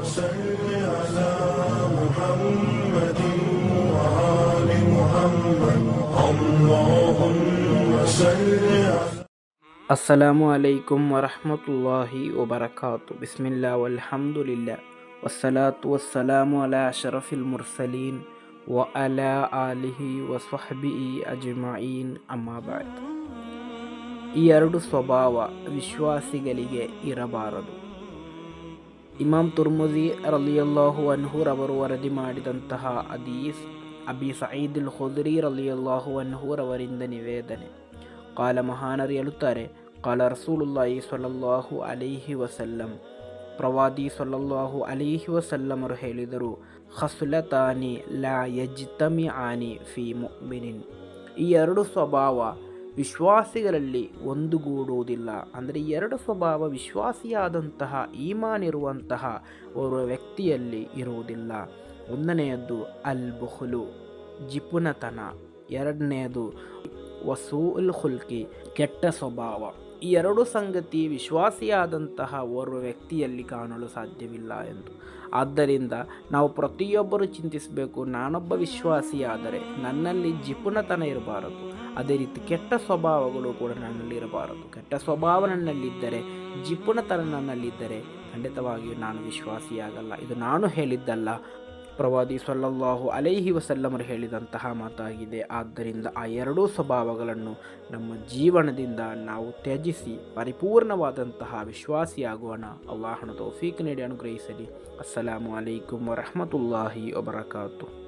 صل على محمد وآل محمد اللهم صل على ಅಸ್ಸಲಾಮು ಅಲೈಕುಂ ವರಹಮತುಲ್ಲಾಹಿ ವಬರಕಾತು. ಬಿಸ್ಮಿಲ್ಲಾ ವಲ್ಹಮ್ದುಲಿಲ್ಲಾ ವಸ್ಸಲಾತು ವಸ್ಸಲಾಮು ಅಲಾ ಅಶರಫಿಲ್ ಮುರ್ಸಲೀನ್ ವ ಅಲಾ ಆಲಿಹಿ ವಸ್ವಹ್ಬಿಹಿ ಅಜ್ಮഈನ್. ಅಮ್ಮಾ ಬಅದ್. ಈ ಎರಡು ಸ್ವಭಾವ ವಿಶ್ವಾಸಿಗಳಿಗೆ ಇರಬಾರದು. ಇಮಾಮ್ ತುರ್ಮುಜಿ ರಲಿಯಲ್ಲಾಹು ಅನ್ಹು ರವರು ವರದಿ ಮಾಡಿದಂತಹ ಹದೀಸ್ ಅಬಿ ಸঈದ್ ಅಲ್ ಖುದ್ರಿ ರಲಿಯಲ್ಲಾಹು ಅನ್ಹು ರವರಿಂದ ನಿವೇದನೆ. ಕಾಲ ಮಹಾನರು ಹೇಳುತ್ತಾರೆ, ಕಾಲ ರಸೂಲುಲ್ಲಾಹಿ ಸ್ವಲ್ಲಲ್ಲಾಹು ಅಲೈಹಿ ವಸಲ್ಲಂ, ಪ್ರವಾದಿ ಸ್ವಲ್ಲಲ್ಲಾಹು ಅಲೈಹಿ ವಸಲ್ಲಮರು ಹೇಳಿದರು, ಖಸ್ಲತಾನಿ ಲಾ ಯಜ್ತಮಿಆನಿ ಫಿ ಮುಅ್ಮಿನಿನ್. ಈ ಎರಡು ಸ್ವಭಾವ ವಿಶ್ವಾಸಿಗಳಲ್ಲಿ ಒಂದುಗೂಡುವುದಿಲ್ಲ. ಅಂದರೆ ಎರಡು ಸ್ವಭಾವ ವಿಶ್ವಾಸಿಯಾದಂತಹ ಈಮಾನ್ ಇರುವಂತಹ ಓರ್ವ ವ್ಯಕ್ತಿಯಲ್ಲಿ ಇರುವುದಿಲ್ಲ. ಒಂದನೆಯದ್ದು ಅಲ್ ಬುಖ್ಲು, ಜಿಪುಣತನ. ಎರಡನೆಯದು ವಸೂಲ್ ಖುಲ್ಕಿ, ಕೆಟ್ಟ ಸ್ವಭಾವ. ಈ ಎರಡು ಸಂಗತಿ ವಿಶ್ವಾಸಿಯಾದಂತಹ ಓರ್ವ ವ್ಯಕ್ತಿಯಲ್ಲಿ ಕಾಣಲು ಸಾಧ್ಯವಿಲ್ಲ ಎಂದು. ಆದ್ದರಿಂದ ನಾವು ಪ್ರತಿಯೊಬ್ಬರು ಚಿಂತಿಸಬೇಕು, ನಾನೊಬ್ಬ ವಿಶ್ವಾಸಿಯಾದರೆ ನನ್ನಲ್ಲಿ ಜಿಪುಣತನ ಇರಬಾರದು, ಅದೇ ರೀತಿ ಕೆಟ್ಟ ಸ್ವಭಾವಗಳು ಕೂಡ ನನ್ನಲ್ಲಿ ಇರಬಾರದು. ಕೆಟ್ಟ ಸ್ವಭಾವ ನನ್ನಲ್ಲಿದ್ದರೆ, ಜಿಪುಣತನ ನನ್ನಲ್ಲಿದ್ದರೆ ಖಂಡಿತವಾಗಿಯೂ ನಾನು ವಿಶ್ವಾಸಿಯಾಗಲ್ಲ. ಇದು ನಾನು ಹೇಳಿದ್ದಲ್ಲ, ಪ್ರವಾದಿ ಸ್ವಲ್ಲಲ್ಲಾಹು ಅಲೈಹಿ ವಸಲ್ಲಮರು ಹೇಳಿದಂತಹ ಮಾತಾಗಿದೆ. ಆದ್ದರಿಂದ ಆ ಎರಡೂ ಸ್ವಭಾವಗಳನ್ನು ನಮ್ಮ ಜೀವನದಿಂದ ನಾವು ತ್ಯಜಿಸಿ ಪರಿಪೂರ್ಣವಾದಂತಹ ವಿಶ್ವಾಸಿಯಾಗುವಣ. ಅಲ್ಲಾಹನ ತೌಫೀಕ್ ನೀಡಿ ಅನುಗ್ರಹಿಸಲಿ. ಅಸ್ಸಲಾಮು ಅಲೈಕುಂ ವರಹಮತುಲ್ಲಾಹಿ ವಬರಕಾತು.